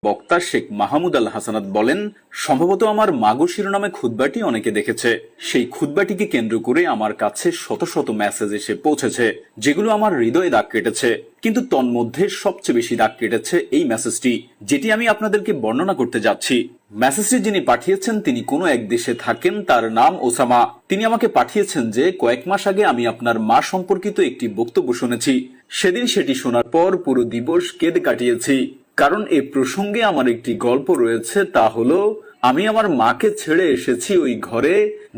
বক্তা শেখ মাহমুদ আল হাসানাত বলেন, সম্ভবত আমার মাগো শিরোনামে খুতবাটি অনেকে দেখেছে। সেই খুতবাটিকে কেন্দ্র করে আমার কাছে শত শত মেসেজ এসে পৌঁছেছে, যেগুলো আমার হৃদয়ে দাগ কেটেছে। কিন্তু তন্মধ্যে সবচেয়ে বেশি দাগ কেটেছে এই মেসেজটি, যেটি আমি আপনাদেরকে বর্ণনা করতে যাচ্ছি। মেসেজটি যিনি পাঠিয়েছেন তিনি কোনো এক দেশে থাকেন, তার নাম ওসামা। তিনি আমাকে পাঠিয়েছেন যে কয়েক মাস আগে আমি আপনার মা সম্পর্কিত একটি বক্তব্য শুনেছি। সেদিন সেটি শোনার পর পুরো দিবস কেঁদে কাটিয়েছি, কারণ এ প্রসঙ্গে আমার একটি গল্প রয়েছে। তা হলো, আমি আমার মাকে ছেড়ে এসেছি ওই ঘরে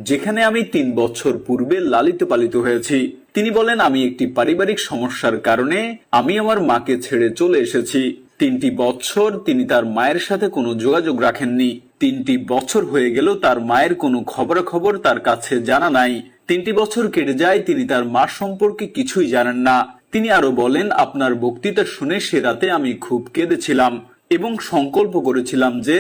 যেখানে আমি 3 বছর পূর্বে লালিত পালিত হয়েছি। তিনি বলেন, আমি একটি পারিবারিক সমস্যার কারণে আমি আমার মাকে ছেড়ে চলে এসেছি। 3টি বছর তিনি তার মায়ের সাথে কোনো যোগাযোগ রাখেননি। 3টি বছর হয়ে গেল তার মায়ের কোনো খবরাখবর তার কাছে জানা নাই। 3টি বছর কেটে যায়, তিনি তার মা সম্পর্কে কিছুই জানেন না। তিনি আরো বলেন, আপনার বক্তৃতা শুনে সে রাতে আমি খুব কেঁদেছিলাম এবং সংকল্প করেছিলাম যে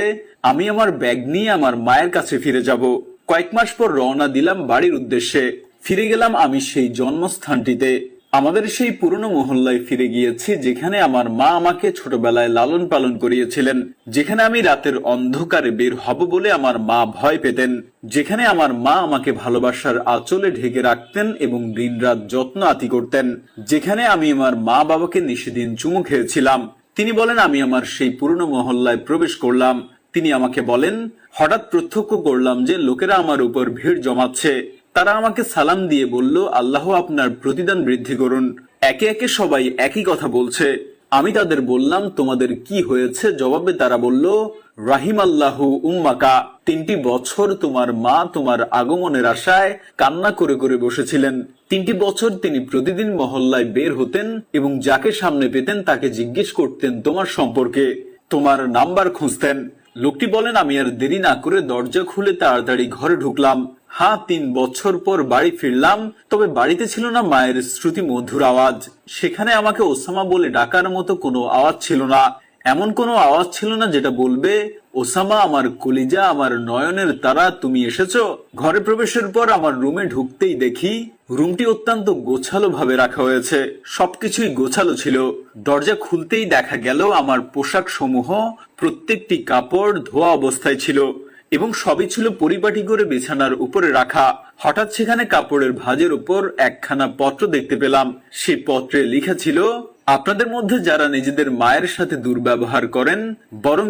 আমি আমার ব্যাগ নিয়ে আমার মায়ের কাছে ফিরে যাব। কয়েক মাস পর রওনা দিলাম বাড়ির উদ্দেশ্যে। ফিরে গেলাম আমি সেই জন্মস্থানটিতে। আমাদের সেই পুরনো মহল্লায় ফিরে গিয়েছি, যেখানে আমার মা আমাকে ছোটবেলায় লালন পালন করিয়েছিলেন, যেখানে আমি রাতের অন্ধকারে বের হব বলে আমার মা ভয় পেতেন, যেখানে আমার মা আমাকে ভালোবাসার আঁচলে ঢেকে রাখতেন এবং দিনরাত যত্ন আতি করতেন, যেখানে আমি আমার মা বাবাকে নিষেদিন চুমু খেয়েছিলাম। তিনি বলেন, আমি আমার সেই পুরনো মহল্লায় প্রবেশ করলাম। তিনি আমাকে বলেন, হঠাৎ প্রত্যক্ষ করলাম যে লোকেরা আমার উপর ভিড় জমাচ্ছে। তারা আমাকে সালাম দিয়ে বলল, আল্লাহ আপনার প্রতিদান বৃদ্ধি করুন। একে একে সবাই একই কথা বলছে। আমি তাদের বললাম, তোমাদের কি হয়েছে? জবাবে তারা বলল, রাহিম আল্লাহু উম্মাকা। 3টি বছর তোমার মা তোমার আগমনের আশায় কান্না করে করে বসেছিলেন। 3টি বছর তিনি প্রতিদিন মহল্লায় বের হতেন এবং যাকে সামনে পেতেন তাকে জিজ্ঞেস করতেন তোমার সম্পর্কে, তোমার নাম্বার খুঁজতেন। লোকটি বলেন, আমি আর দেরি না করে দরজা খুলে তাড়াতাড়ি ঘরে ঢুকলাম। 3 বছর পর বাড়ি ফিরলাম, তবে বাড়িতে ছিল না মায়ের শ্রুতি মধুর আওয়াজ। সেখানে আমাকে ওসামা বলে ডাকার মতো কোনো আওয়াজ ছিল না। এমন কোনো আওয়াজ ছিল না যেটা বলবে, ওসামা আমার কলিজা, আমার নয়নের তারা, তুমি এসেছো। ঘরে প্রবেশের পর আমার রুমে ঢুকতেই দেখি রুমটি অত্যন্ত গোছালো ভাবে রাখা হয়েছে। সবকিছুই গোছালো ছিল। দরজা খুলতেই দেখা গেল আমার পোশাক সমূহ প্রত্যেকটি কাপড় ধোয়া অবস্থায় ছিল এবং সবই ছিল পরিপাটি করে বিছানার উপরে রাখা। হঠাৎ সেখানে কাপড়ের ভাঁজের উপর একখানা পত্র দেখতে পেলাম। সেই পত্রে লেখা ছিল, আপনাদের মধ্যে যারা নিজেদের মায়ের সাথে দুর্ব্যবহার করেন, বরং